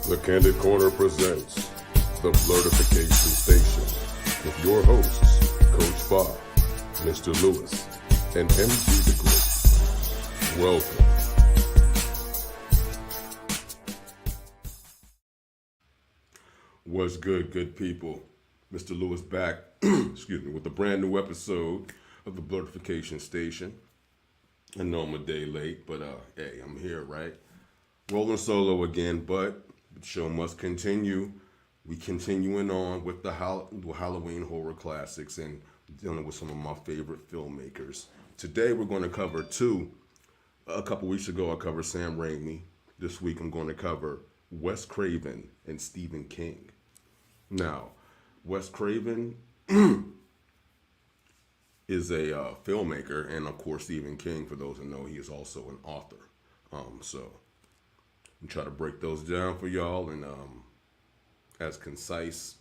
The Candid Corner presents the Blerdification Station with your hosts, Coach Bob, Mr. Lewis, and MG the Great. Welcome. What's good people? Mr. Lewis back, excuse me, with a brand new episode of the Blerdification Station. I know I'm a day late, but hey, I'm here, right? Rolling solo again, but the show must continue. We continuing on with the Halloween horror classics and dealing with some of my favorite filmmakers. Today we're going to cover two. A couple weeks ago I covered Sam Raimi. This week I'm going to cover Wes Craven and Stephen King. Now, Wes Craven is a filmmaker, and of course Stephen King, for those who know, he is also an author. So I'm try to break those down for y'all and as concise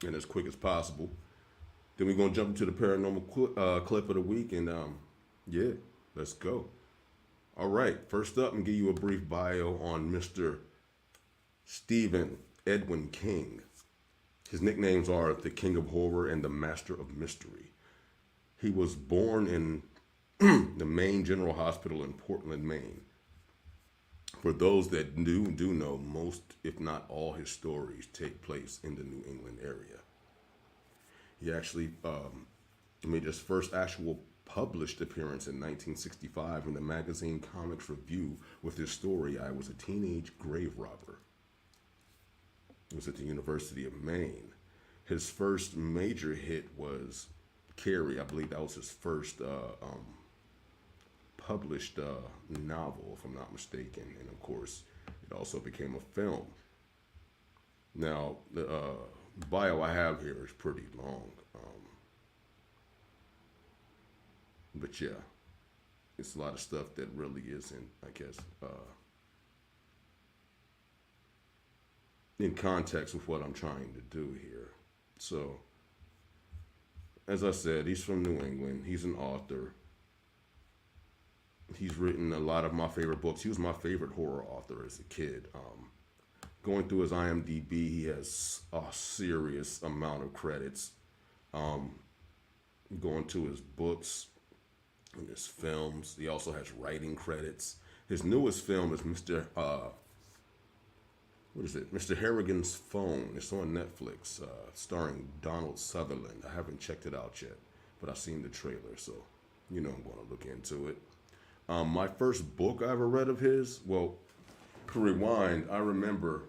and as quick as possible. Then we're gonna jump into the paranormal clip of the week, and yeah, let's go. All right, first up, and give you a brief bio on Mr. Stephen Edwin King. His nicknames are the King of Horror and the Master of Mystery. He was born in the Maine General Hospital in Portland, Maine. For those that do know, most, if not all, his stories take place in the New England area. He actually made his first actual published appearance in 1965 in the magazine Comics Review with his story, I Was a Teenage Grave Robber. It was at the University of Maine. His first major hit was Carrie. I believe that was his first published novel, if I'm not mistaken, and of course it also became a film. Now the bio I have here is pretty long, but yeah, it's a lot of stuff that really isn't, I guess, in context with what I'm trying to do here. So as I said, he's from New England. He's an author. He's written a lot of my favorite books. He was my favorite horror author as a kid. Going through his IMDb, he has a serious amount of credits. Going to his books and his films, he also has writing credits. His newest film is Mr. Harrigan's Phone. It's on Netflix, starring Donald Sutherland. I haven't checked it out yet, but I've seen the trailer, so you know I'm going to look into it. My first book I ever read of his, well, to rewind, I remember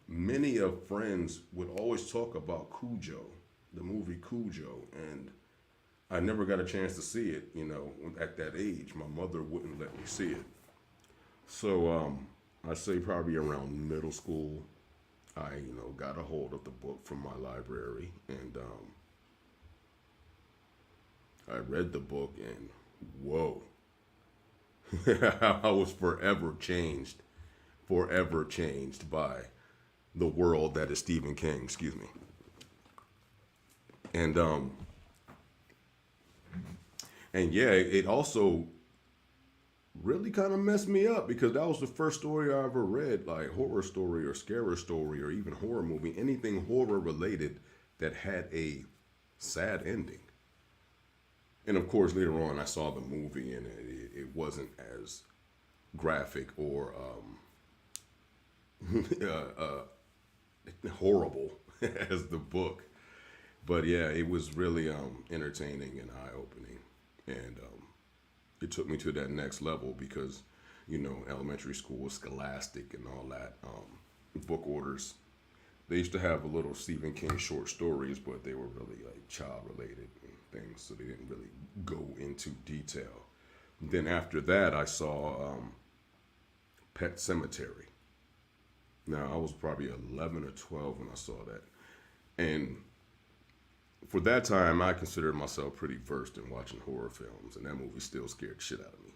many of friends would always talk about Cujo, the movie Cujo, and I never got a chance to see it, at that age. My mother wouldn't let me see it. So I'd say probably around middle school, I, got a hold of the book from my library, and I read the book, and whoa. I was forever changed by the world that is Stephen King, excuse me. And yeah, it also really kind of messed me up because that was the first story I ever read, like horror story or scary story or even horror movie, anything horror related that had a sad ending. And of course, later on, I saw the movie, and it wasn't as graphic or horrible as the book. But yeah, it was really entertaining and eye-opening. And it took me to that next level because, elementary school, Scholastic and all that, book orders. They used to have a little Stephen King short stories, but they were really like child-related things, so they didn't really go into detail. Then after that, I saw Pet Sematary. Now, I was probably 11 or 12 when I saw that. And for that time, I considered myself pretty versed in watching horror films, and that movie still scared the shit out of me.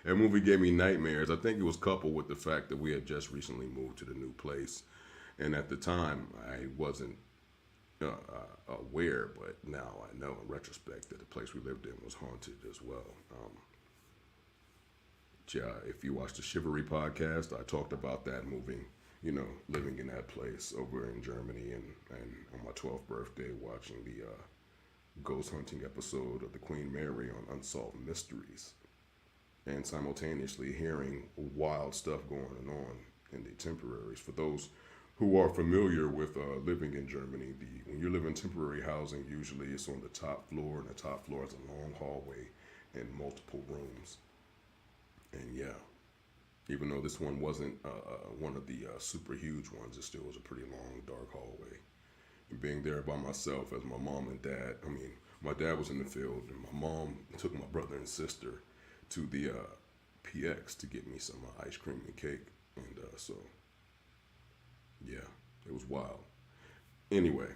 That movie gave me nightmares. I think it was coupled with the fact that we had just recently moved to the new place. And at the time, I wasn't aware, but now I know in retrospect that the place we lived in was haunted as well. Yeah, if you watch the Chivalry podcast, I talked about that moving, living in that place over in Germany, and on my 12th birthday, watching the ghost hunting episode of the Queen Mary on Unsolved Mysteries, and simultaneously hearing wild stuff going on in the temporaries. For those who are familiar with living in Germany, when you live in temporary housing, usually it's on the top floor, and the top floor has a long hallway and multiple rooms. And yeah, even though this one wasn't one of the super huge ones, it still was a pretty long, dark hallway. And being there by myself as my mom and dad, my dad was in the field, and my mom took my brother and sister to the PX to get me some ice cream and cake. And so, yeah, it was wild. Anyway,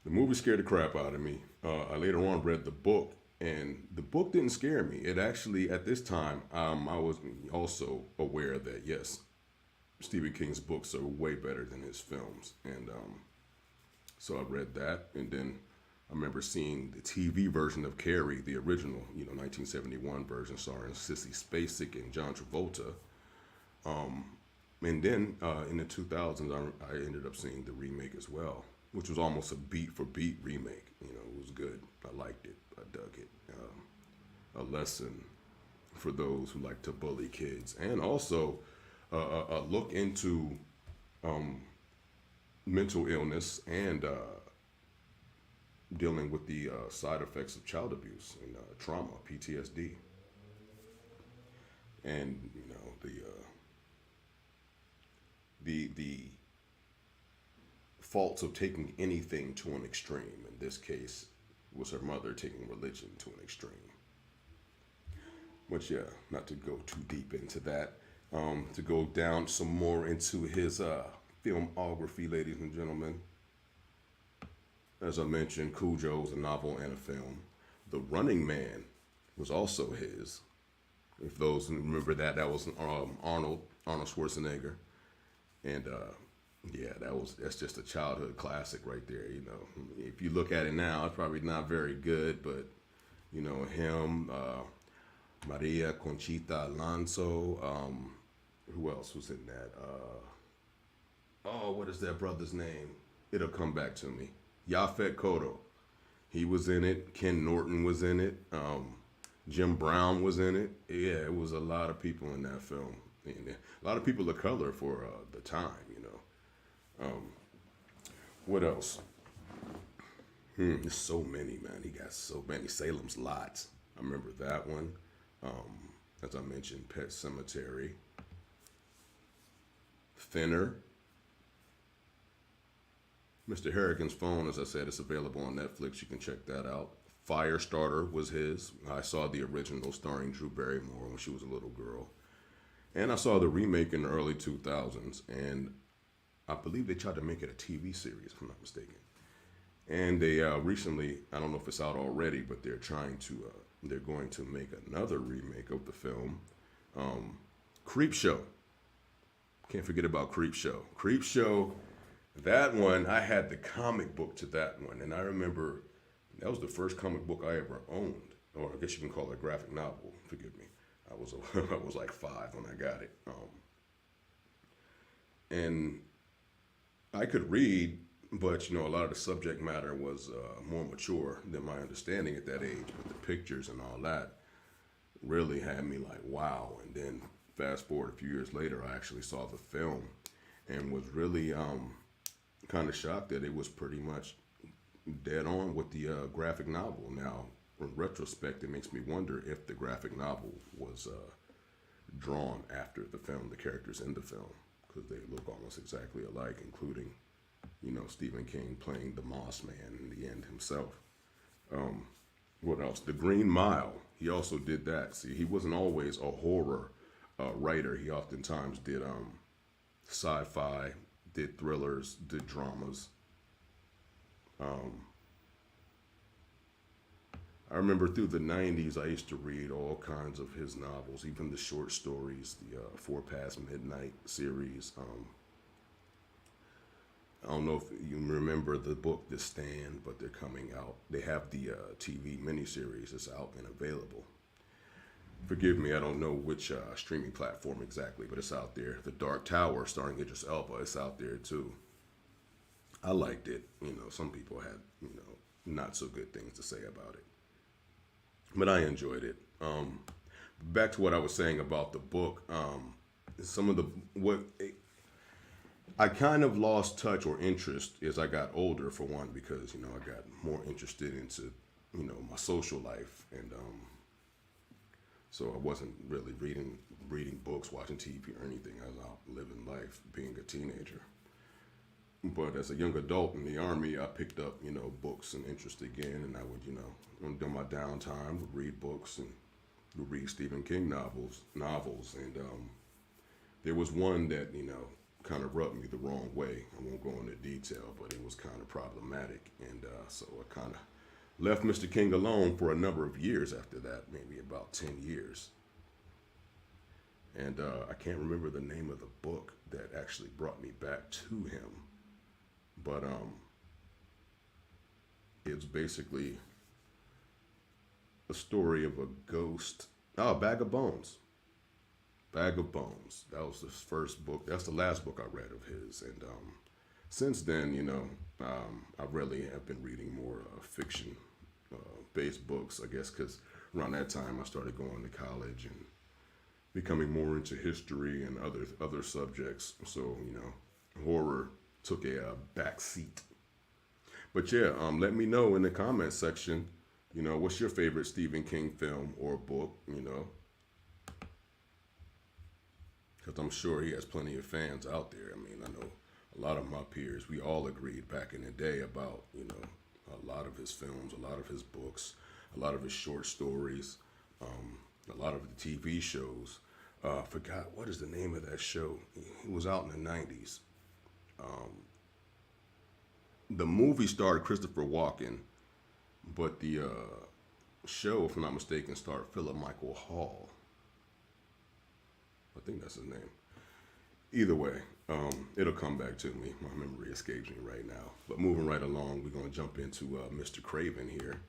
the movie scared the crap out of me. I later on read the book, and the book didn't scare me. It actually, at this time, I was also aware that, yes, Stephen King's books are way better than his films. And so I read that, and then I remember seeing the TV version of Carrie, the original, 1971 version, starring Sissy Spacek and John Travolta. And then in the 2000s, I ended up seeing the remake as well, which was almost a beat for beat remake. It was good. I liked it. I dug it. A lesson for those who like to bully kids, and also a look into mental illness and dealing with the side effects of child abuse and trauma, PTSD, and the faults of taking anything to an extreme. In this case, was her mother taking religion to an extreme. But yeah, not to go too deep into that. To go down some more into his filmography, ladies and gentlemen. As I mentioned, Cujo was a novel and a film. The Running Man was also his. If those remember that was Arnold Schwarzenegger. And yeah, that's just a childhood classic right there. If you look at it now, it's probably not very good, but him, Maria Conchita Alonso, who else was in that? What is that brother's name? It'll come back to me. Yaphet Kotto. He was in it. Ken Norton was in it. Jim Brown was in it. Yeah, it was a lot of people in that film. And a lot of people of color for the time, What else? There's so many, man. He got so many. Salem's Lot. I remember that one. As I mentioned, Pet Cemetery. Thinner. Mr. Harrigan's Phone, as I said, is available on Netflix. You can check that out. Firestarter was his. I saw the original starring Drew Barrymore when she was a little girl. And I saw the remake in the early 2000s. And I believe they tried to make it a TV series, if I'm not mistaken. And they recently, I don't know if it's out already, but they're going to make another remake of the film. Creepshow. Can't forget about Creepshow. Creepshow, that one, I had the comic book to that one. And I remember that was the first comic book I ever owned. Or I guess you can call it a graphic novel. Forgive me. I was like 5 when I got it. And I could read, but a lot of the subject matter was more mature than my understanding at that age. But the pictures and all that really had me like, wow. And then fast forward a few years later, I actually saw the film and was really kind of shocked that it was pretty much dead on with the graphic novel. Now, in retrospect, it makes me wonder if the graphic novel was drawn after the film, the characters in the film, because they look almost exactly alike, including, Stephen King playing the Moss Man in the end himself. What else? The Green Mile. He also did that. See, he wasn't always a horror writer. He oftentimes did sci-fi, did thrillers, did dramas. I remember through the 90s, I used to read all kinds of his novels, even the short stories, the Four Past Midnight series. I don't know if you remember the book, The Stand, but they're coming out. They have the TV miniseries that's out and available. Forgive me, I don't know which streaming platform exactly, but it's out there. The Dark Tower, starring Idris Elba, is out there too. I liked it. Some people had not so good things to say about it, but I enjoyed it. Back to what I was saying about the book. Some of the what I kind of lost touch or interest as I got older. For one, because I got more interested into my social life, and so I wasn't really reading books, watching TV, or anything. I was out living life, being a teenager. But as a young adult in the army, I picked up books and interest again, and I would during my downtime would read books and would read Stephen King novels, and there was one that kind of rubbed me the wrong way. I won't go into detail, but it was kind of problematic, and so I kind of left Mr. King alone for a number of years after that, maybe about 10 years. And I can't remember the name of the book that actually brought me back to him, but it's basically a story of a ghost. Oh, Bag of Bones. Bag of Bones. That was the first book. That's the last book I read of his. And since then, I really have been reading more fiction-based books, I guess, because around that time I started going to college and becoming more into history and other subjects. So, horror took a back seat. But yeah, let me know in the comments section, what's your favorite Stephen King film or book, because I'm sure he has plenty of fans out there. I mean, I know a lot of my peers, we all agreed back in the day about, a lot of his films, a lot of his books, a lot of his short stories, a lot of the TV shows. I forgot, what is the name of that show? It was out in the 90s. The movie starred Christopher Walken, but the show, if I'm not mistaken, starred Philip Michael Hall. I think that's his name. Either way, it'll come back to me. My memory escapes me right now. But moving right along, we're going to jump into Mr. Craven here.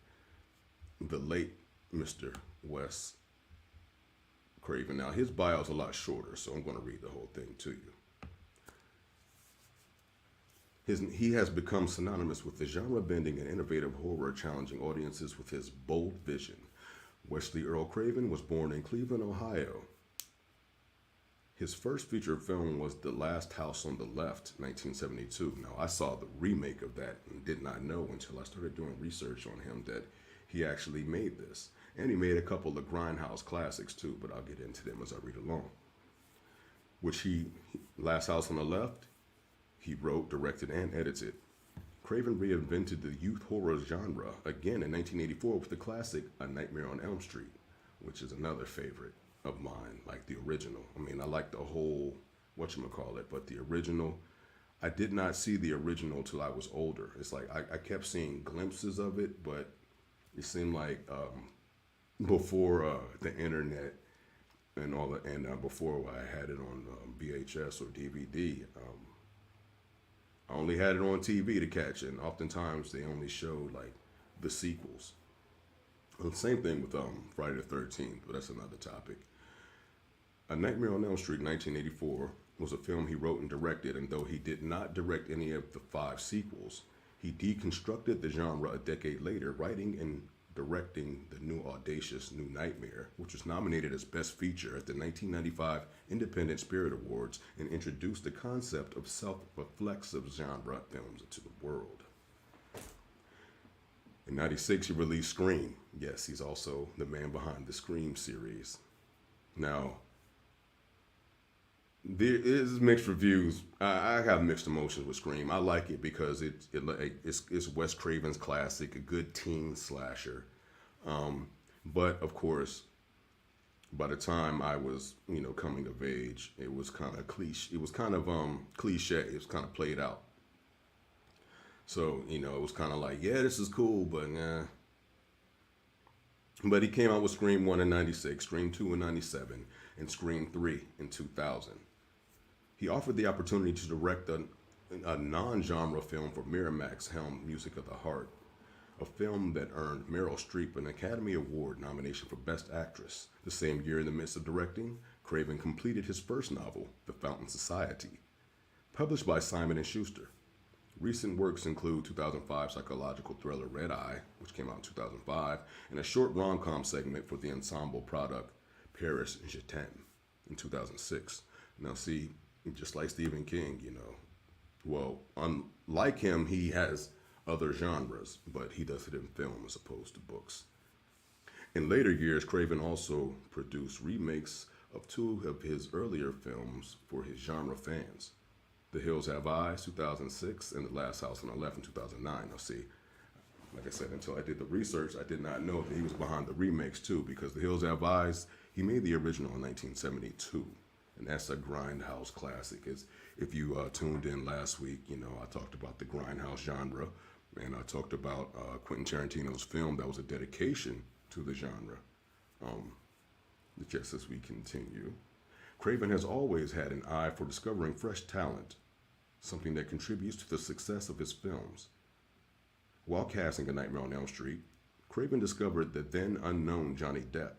The late Mr. Wes Craven. Now, his bio is a lot shorter, so I'm going to read the whole thing to you. He has become synonymous with the genre-bending and innovative horror, challenging audiences with his bold vision. Wesley Earl Craven was born in Cleveland, Ohio. His first feature film was The Last House on the Left, 1972. Now, I saw the remake of that and did not know until I started doing research on him that he actually made this. And he made a couple of Grindhouse classics too, but I'll get into them as I read along. Last House on the Left, he wrote, directed, and edited. Craven reinvented the youth horror genre again in 1984 with the classic A Nightmare on Elm Street, which is another favorite of mine, like the original. I mean, I like the whole, whatchamacallit, but the original, I did not see the original till I was older. It's like I kept seeing glimpses of it, but it seemed like before the internet and all that, and before I had it on VHS or DVD, I only had it on TV to catch it, and oftentimes they only showed like the sequels. And the same thing with Friday the 13th, but that's another topic. A Nightmare on Elm Street, 1984, was a film he wrote and directed, and though he did not direct any of the 5 sequels, he deconstructed the genre a decade later, writing and directing the new audacious New Nightmare, which was nominated as Best Feature at the 1995 Independent Spirit Awards and introduced the concept of self-reflexive genre films into the world. In 96, he released Scream. Yes, he's also the man behind the Scream series. Now, there is mixed reviews. I have mixed emotions with Scream. I like it because it's Wes Craven's classic, a good teen slasher. But of course, by the time I was, coming of age, it was kind of cliche. It was kind of cliche. It was kind of played out. So, it was kind of like, yeah, this is cool, but nah. But he came out with Scream 1 in 96, Scream 2 in 97, and Scream 3 in 2000. He offered the opportunity to direct a non-genre film for Miramax Helm Music of the Heart. a film that earned Meryl Streep an Academy Award nomination for Best Actress. The same year, in the midst of directing, Craven completed his first novel, The Fountain Society, published by Simon & Schuster. Recent works include 2005 psychological thriller Red Eye, which came out in 2005, and a short rom-com segment for the ensemble product Paris Je t'aime in 2006. Now see, just like Stephen King, well, unlike him, he has other genres, but he does it in film as opposed to books. In later years, Craven also produced remakes of two of his earlier films for his genre fans. The Hills Have Eyes, 2006, and The Last House on the Left in 2009. Now see, like I said, until I did the research, I did not know that he was behind the remakes too, because The Hills Have Eyes, he made the original in 1972. And that's a grindhouse classic. If you tuned in last week, I talked about the grindhouse genre, and I talked about Quentin Tarantino's film that was a dedication to the genre. Just as we continue, Craven has always had an eye for discovering fresh talent, something that contributes to the success of his films. While casting A Nightmare on Elm Street, Craven discovered the then unknown Johnny Depp.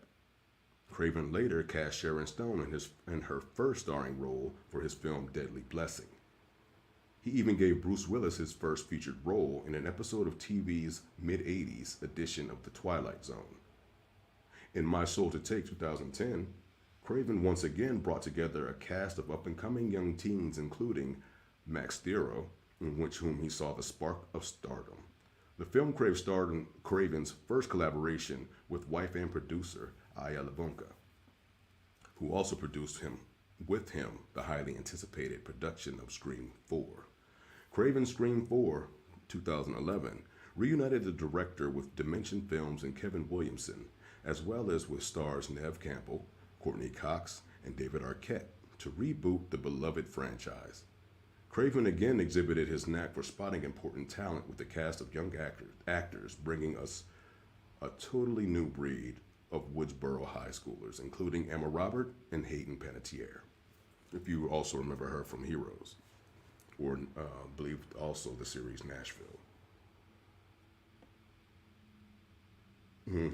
Craven later cast Sharon Stone in her first starring role for his film Deadly Blessing. He even gave Bruce Willis his first featured role in an episode of TV's mid-80s edition of The Twilight Zone. In My Soul to Take 2010, Craven once again brought together a cast of up-and-coming young teens, including Max Thiero, in whom he saw the spark of stardom. The film starred Craven's first collaboration with wife and producer Aya Levonka, who also produced with him the highly anticipated production of Scream 4. Craven's Scream 4, 2011, reunited the director with Dimension Films and Kevin Williamson, as well as with stars Neve Campbell, Courtney Cox, and David Arquette, to reboot the beloved franchise. Craven again exhibited his knack for spotting important talent with a cast of young actors, bringing us a totally new breed of Woodsboro high schoolers, including Emma Robert and Hayden Panettiere, if you also remember her from Heroes, or believe also the series Nashville.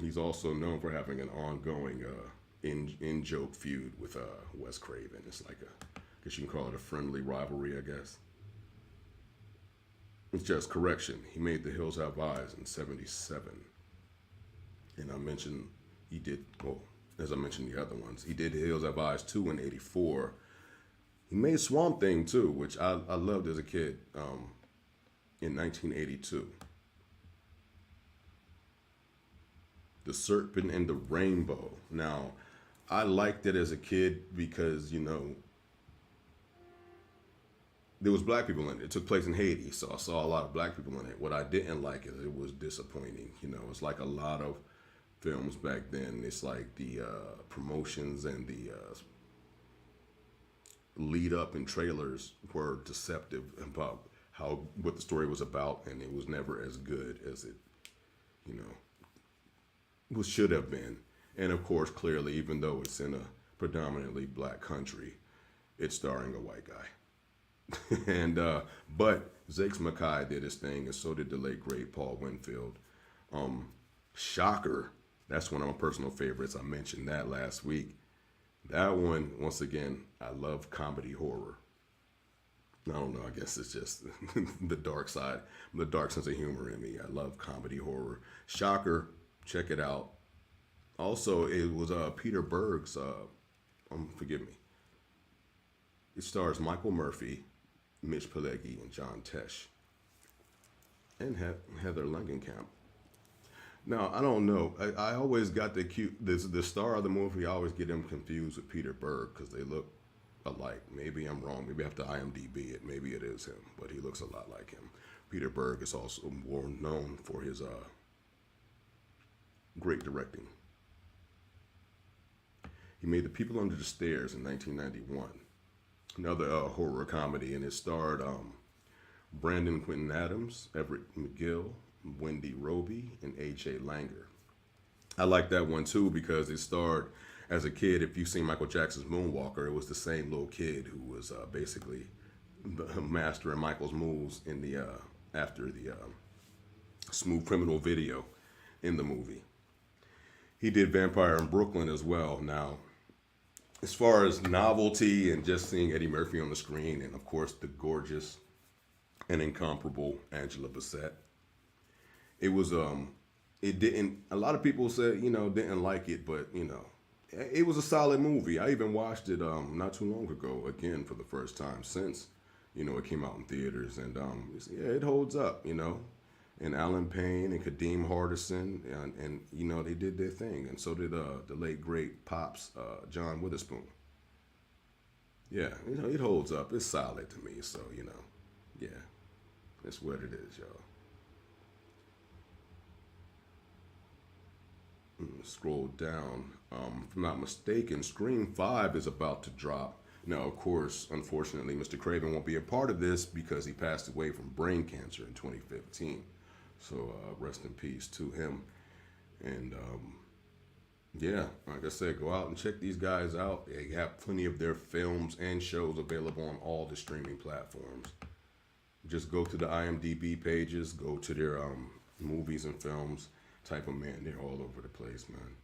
He's also known for having an ongoing in-joke feud with Wes Craven. It's like I guess you can call it a friendly rivalry, I guess. It's just correction. He made The Hills Have Eyes in 77. And I mentioned he did, well, as I mentioned the other ones, he did The Hills Have Eyes 2 in 84. He made Swamp Thing too, which I loved as a kid, in 1982. The Serpent and the Rainbow. Now, I liked it as a kid because, there was black people in it. It took place in Haiti, so I saw a lot of black people in it. What I didn't like is it was disappointing. It's like a lot of films back then. It's like the promotions and the lead up and trailers were deceptive about what the story was about, and it was never as good as it, should have been. And of course, clearly, even though it's in a predominantly black country, it's starring a white guy. And but Zakes Mackay did his thing, and so did the late great Paul Winfield. Shocker, that's one of my personal favorites. I mentioned that last week. That one, once again, I love comedy horror. I don't know, I guess it's just the dark side, the dark sense of humor in me. I love comedy horror. Shocker, check it out. Also, it was Peter Berg's, forgive me. It stars Michael Murphy, Mitch Pileggi, and John Tesh, and Heather Langenkamp. Now, I don't know. I always got the star of the movie, I always get them confused with Peter Berg because they look alike. Maybe I'm wrong. Maybe I have to IMDb it. Maybe it is him, but he looks a lot like him. Peter Berg is also more known for his great directing. He made The People Under the Stairs in 1991, another horror comedy, and it starred Brandon Quinton Adams, Everett McGill, Wendy Roby, and A.J. Langer. I like that one too because it starred, as a kid, if you've seen Michael Jackson's Moonwalker, it was the same little kid who was basically mastering Michael's moves in the after the Smooth Criminal Video in the movie. He did Vampire in Brooklyn as well. Now, as far as novelty and just seeing Eddie Murphy on the screen, and of course the gorgeous and incomparable Angela Bassett, it was it didn't. A lot of people said didn't like it, but it was a solid movie. I even watched it not too long ago again for the first time since it came out in theaters, and it holds up. And Alan Payne and Kadeem Hardison, and they did their thing, and so did the late great Pops John Witherspoon. Yeah, it holds up. It's solid to me. So yeah, that's what it is, y'all. Scroll down. If I'm not mistaken, Scream 5 is about to drop. Now, of course, unfortunately, Mr. Craven won't be a part of this because he passed away from brain cancer in 2015. So rest in peace to him. And yeah, like I said, go out and check these guys out. They have plenty of their films and shows available on all the streaming platforms. Just go to the IMDb pages, go to their movies and films, type them in. They're all over the place, man.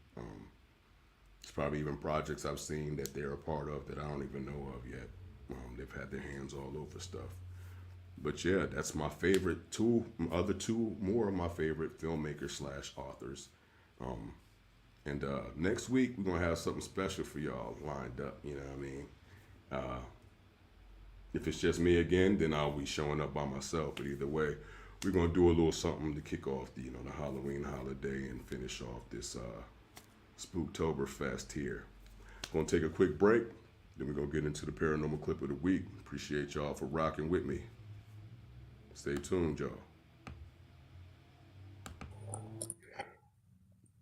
It's probably even projects I've seen that they're a part of that I don't even know of yet. They've had their hands all over stuff. But yeah, that's my favorite two. Other two more of my favorite filmmakers / authors. And next week we're gonna have something special for y'all lined up. You know what I mean? If it's just me again, then I'll be showing up by myself. But either way, we're gonna do a little something to kick off the the Halloween holiday and finish off this Spooktoberfest here. Gonna take a quick break. Then we're gonna get into the paranormal clip of the week. Appreciate y'all for rocking with me. Stay tuned, y'all.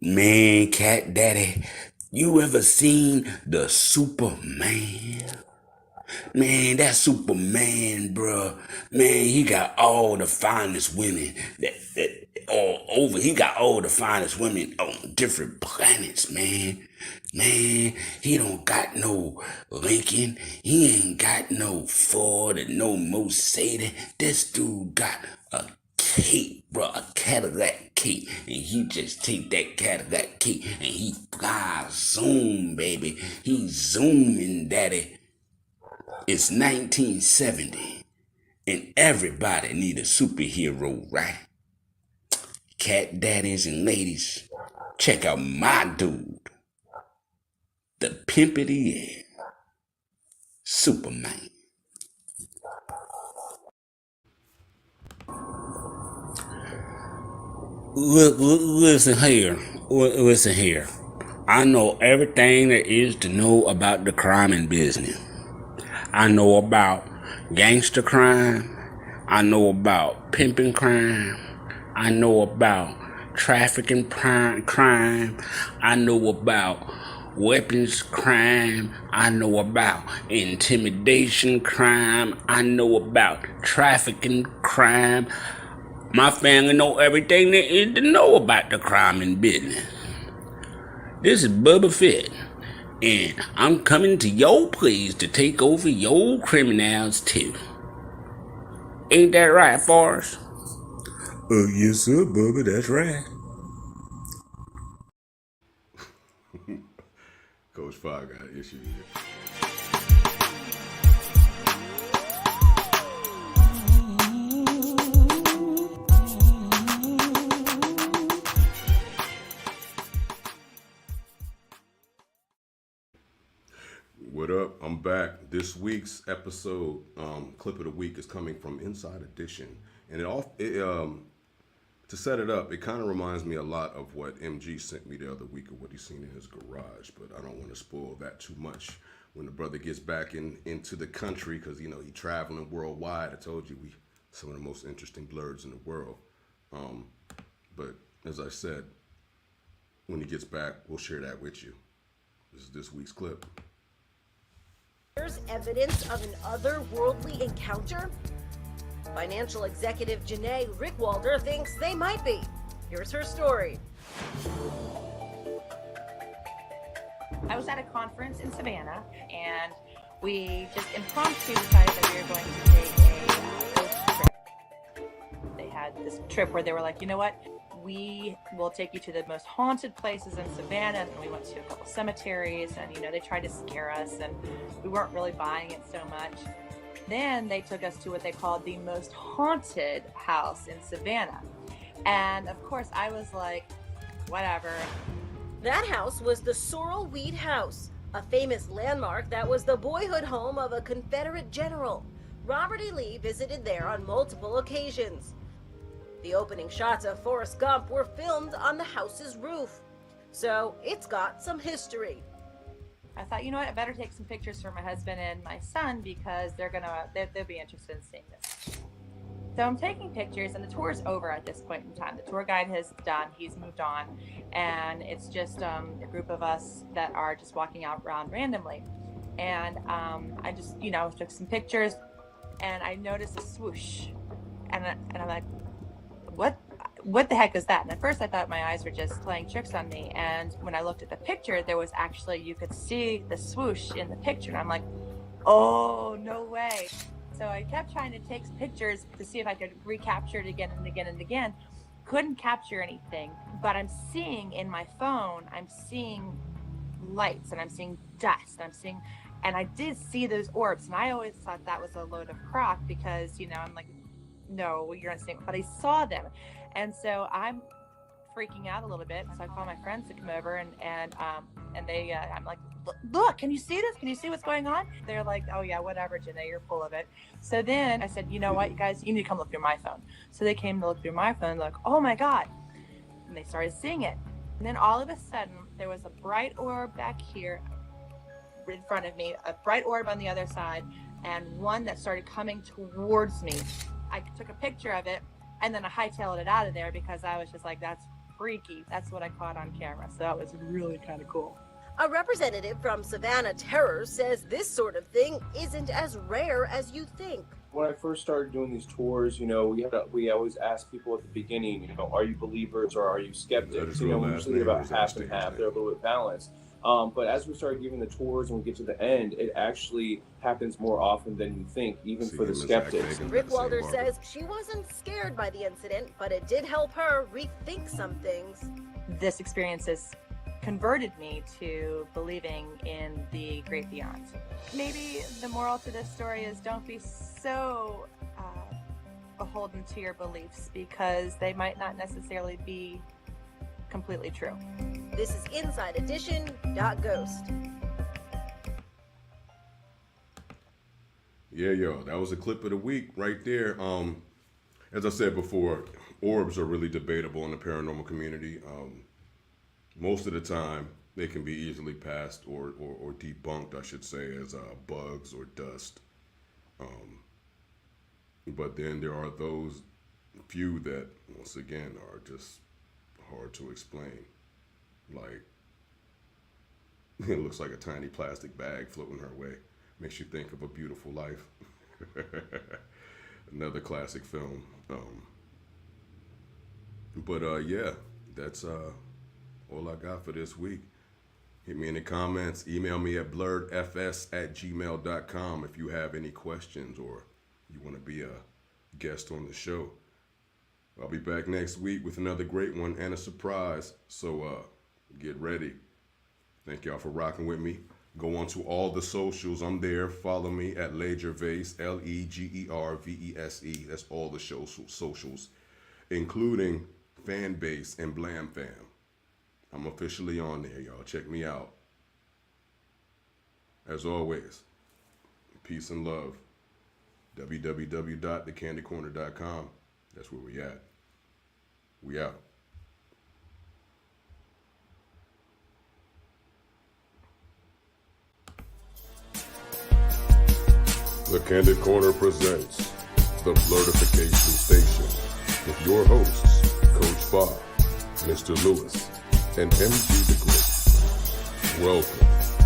Man, Cat Daddy, you ever seen the Superman? Man, that Superman, bruh. Man, he got all the finest women that all over. He got all the finest women on different planets, man. Man, he don't got no Lincoln. He ain't got no Ford and no Mercedes. This dude got a cape, bro, a Cadillac cape, and he just take that Cadillac cape and he fly zoom, baby. He zooming, daddy. It's 1970, and everybody need a superhero, right? Cat daddies and ladies, check out my dude, the pimp of the air, Superman. Listen here. I know everything there is to know about the crime and business. I know about gangster crime. I know about pimping crime. I know about trafficking crime. I know about weapons crime. I know about intimidation crime. I know about trafficking crime. My family know everything there is to know about the crime and business. This is Bubba Fett, and I'm coming to your place to take over your criminals too. Ain't that right, Forrest? Yes, sir, Bubba, that's right. Coach Five got an issue here. What up? I'm back. This week's episode, clip of the week, is coming from Inside Edition, and to set it up, it kind of reminds me a lot of what MG sent me the other week of what he's seen in his garage. But I don't want to spoil that too much when the brother gets back into the country, because he's traveling worldwide. I told you we some of the most interesting blerds in the world. But as I said, when he gets back, we'll share that with you. This is this week's clip. There's evidence of an otherworldly encounter? Financial executive Janae Rickwalder thinks they might be. Here's her story. I was at a conference in Savannah, and we just impromptu decided that we were going to take a coast trip. They had this trip where they were like, you know what? We will take you to the most haunted places in Savannah. And we went to a couple cemeteries, and, you know, they tried to scare us, and we weren't really buying it so much. Then they took us to what they called the most haunted house in Savannah. And of course I was like, whatever. That house was the Sorrel-Weed House, a famous landmark that was the boyhood home of a Confederate general. Robert E. Lee visited there on multiple occasions. The opening shots of Forrest Gump were filmed on the house's roof, so it's got some history. I thought, you know what, I better take some pictures for my husband and my son because they'll be interested in seeing this. So I'm taking pictures, and the tour's over at this point in time. The tour guide has done, he's moved on, and it's just a group of us that are just walking out around randomly. And I just, you know, took some pictures, and I noticed a swoosh, and I'm like, what the heck is that? And at first I thought my eyes were just playing tricks on me, and when I looked at the picture, there was actually, you could see the swoosh in the picture, and I'm like, oh, no way. So I kept trying to take pictures to see if I could recapture it again and again and again. Couldn't capture anything, but I'm seeing in my phone, I'm seeing lights, and I'm seeing dust, and I did see those orbs, and I always thought that was a load of crock because, you know, I'm like, no, you're not seeing, but I saw them. And so I'm freaking out a little bit. So I call my friends to come over, and they, I'm like, look, can you see this? Can you see what's going on? They're like, oh yeah, whatever, Janae, you're full of it. So then I said, you know what, you guys, you need to come look through my phone. So they came to look through my phone, and like, oh my God. And they started seeing it. And then all of a sudden, there was a bright orb back here in front of me, a bright orb on the other side, and one that started coming towards me. I took a picture of it, and then I hightailed it out of there because I was just like, that's freaky. That's what I caught on camera. So that was really kind of cool. A representative from Savannah Terror says this sort of thing isn't as rare as you think. When I first started doing these tours, you know, we always ask people at the beginning, you know, are you believers or are you skeptics? You know, usually about half and half. They're a little bit balanced. But as we start giving the tours and we get to the end, it actually happens more often than you think, even for the skeptics. Rick Walder says she wasn't scared by the incident, but it did help her rethink some things. This experience has converted me to believing in the great beyond. Maybe the moral to this story is don't be so beholden to your beliefs because they might not necessarily be completely true. This is Inside Edition.Ghost. Yeah, yo, that was a clip of the week right there. As I said before, orbs are really debatable in the paranormal community. Most of the time, they can be easily passed or debunked, I should say, as bugs or dust. But then there are those few that, once again, are just hard to explain. Like, it looks like a tiny plastic bag floating her way. Makes you think of A Beautiful Life. Another classic film. Yeah, that's all I got for this week. Hit me in the comments. Email me at blerdfs@gmail.com if you have any questions or you want to be a guest on the show. I'll be back next week with another great one and a surprise. So get ready. Thank y'all for rocking with me. Go on to all the socials. I'm there. Follow me at Legervase, Legervese. That's all the socials, including Fanbase and Blam Fam. I'm officially on there, y'all. Check me out. As always, peace and love. www.thecandycorner.com. That's where we at. We out. The Candid Corner presents the Blerdification Station with your hosts, Coach Bob, Mr. Lewis, and MG the Great. Welcome.